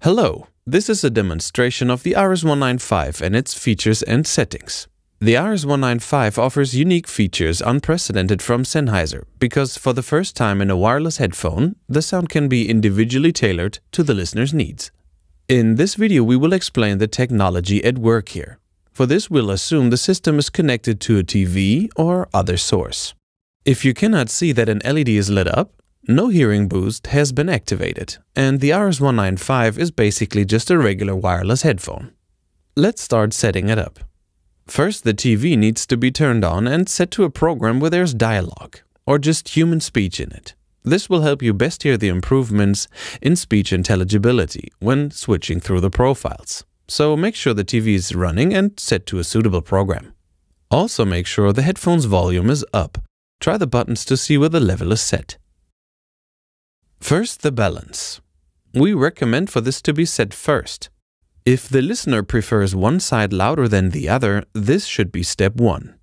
Hello, this is a demonstration of the RS195 and its features and settings. The RS195 offers unique features unprecedented from Sennheiser because for the first time in a wireless headphone, the sound can be individually tailored to the listener's needs. In this video, we will explain the technology at work here. For this, we'll assume the system is connected to a TV or other source. If you cannot see that an LED is lit up, no hearing boost has been activated, and the RS195 is basically just a regular wireless headphone. Let's start setting it up. First, the TV needs to be turned on and set to a program where there's dialogue, or just human speech in it. This will help you best hear the improvements in speech intelligibility when switching through the profiles. So make sure the TV is running and set to a suitable program. Also make sure the headphone's volume is up. Try the buttons to see where the level is set. First, the balance. We recommend for this to be set first. If the listener prefers one side louder than the other, this should be step 1.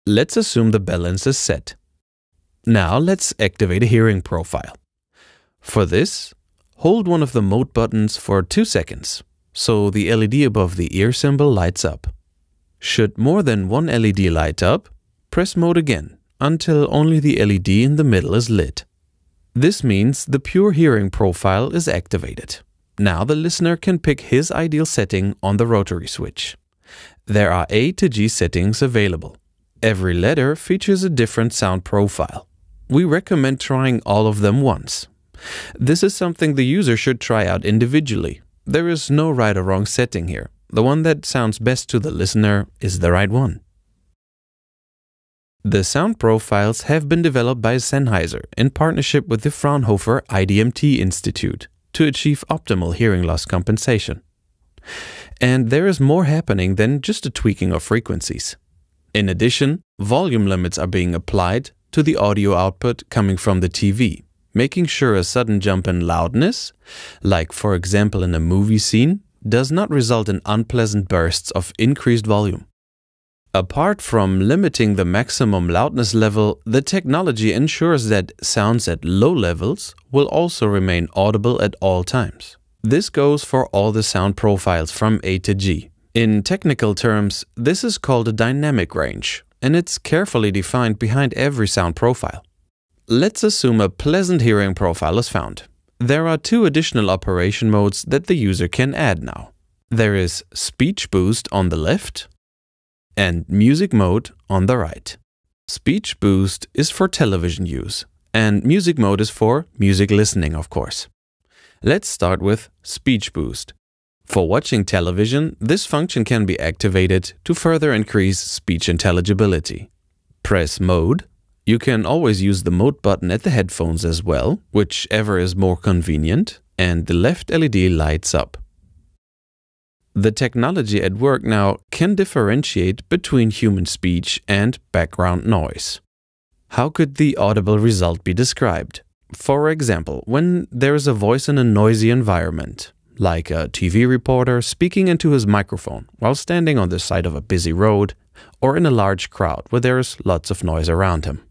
Let's assume the balance is set. Now let's activate a hearing profile. For this, hold one of the mode buttons for 2 seconds, so the LED above the ear symbol lights up. Should more than one LED light up, press mode again until only the LED in the middle is lit. This means the pure hearing profile is activated. Now the listener can pick his ideal setting on the rotary switch. There are A to G settings available. Every letter features a different sound profile. We recommend trying all of them once. This is something the user should try out individually. There is no right or wrong setting here. The one that sounds best to the listener is the right one. The sound profiles have been developed by Sennheiser in partnership with the Fraunhofer IDMT Institute to achieve optimal hearing loss compensation. And there is more happening than just a tweaking of frequencies. In addition, volume limits are being applied to the audio output coming from the TV, making sure a sudden jump in loudness, like for example in a movie scene, does not result in unpleasant bursts of increased volume. Apart from limiting the maximum loudness level, the technology ensures that sounds at low levels will also remain audible at all times. This goes for all the sound profiles from A to G. In technical terms, this is called a dynamic range, and it's carefully defined behind every sound profile. Let's assume a pleasant hearing profile is found. There are 2 additional operation modes that the user can add now. There is speech boost on the left and music mode on the right. Speech boost is for television use, and music mode is for music listening, of course. Let's start with speech boost. For watching television, this function can be activated to further increase speech intelligibility. Press mode. You can always use the mode button at the headphones as well, whichever is more convenient, and the left LED lights up. The technology at work now can differentiate between human speech and background noise. How could the audible result be described? For example, when there is a voice in a noisy environment, like a TV reporter speaking into his microphone while standing on the side of a busy road, or in a large crowd where there is lots of noise around him.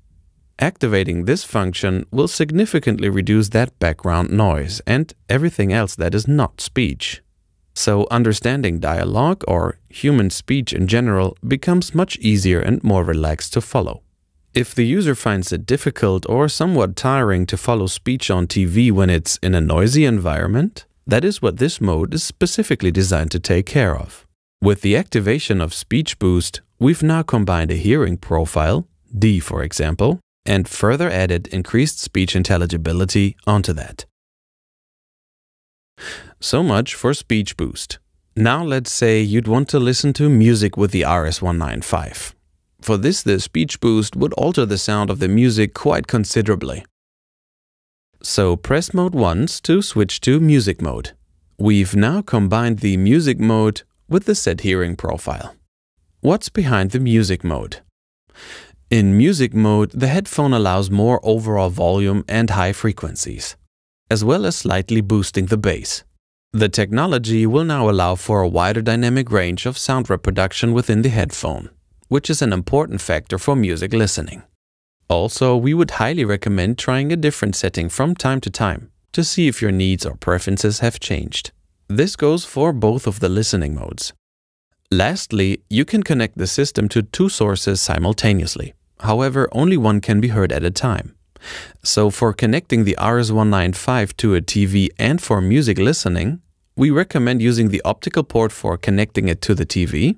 Activating this function will significantly reduce that background noise and everything else that is not speech. So understanding dialogue or human speech in general becomes much easier and more relaxed to follow. If the user finds it difficult or somewhat tiring to follow speech on TV when it's in a noisy environment, that is what this mode is specifically designed to take care of. With the activation of Speech Boost, we've now combined a hearing profile, D for example, and further added increased speech intelligibility onto that. So much for Speech Boost. Now let's say you'd want to listen to music with the RS195. For this, the Speech Boost would alter the sound of the music quite considerably. So press mode once to switch to music mode. We've now combined the music mode with the set hearing profile. What's behind the music mode? In music mode, the headphone allows more overall volume and high frequencies, as well as slightly boosting the bass. The technology will now allow for a wider dynamic range of sound reproduction within the headphone, which is an important factor for music listening. Also, we would highly recommend trying a different setting from time to time to see if your needs or preferences have changed. This goes for both of the listening modes. Lastly, you can connect the system to two sources simultaneously. However, only one can be heard at a time. So for connecting the RS-195 to a TV and for music listening, we recommend using the optical port for connecting it to the TV,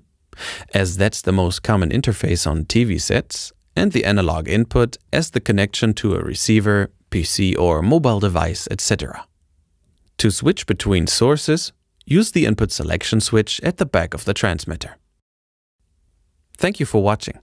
as that's the most common interface on TV sets, and the analog input as the connection to a receiver, PC or mobile device, etc. To switch between sources, use the input selection switch at the back of the transmitter. Thank you for watching.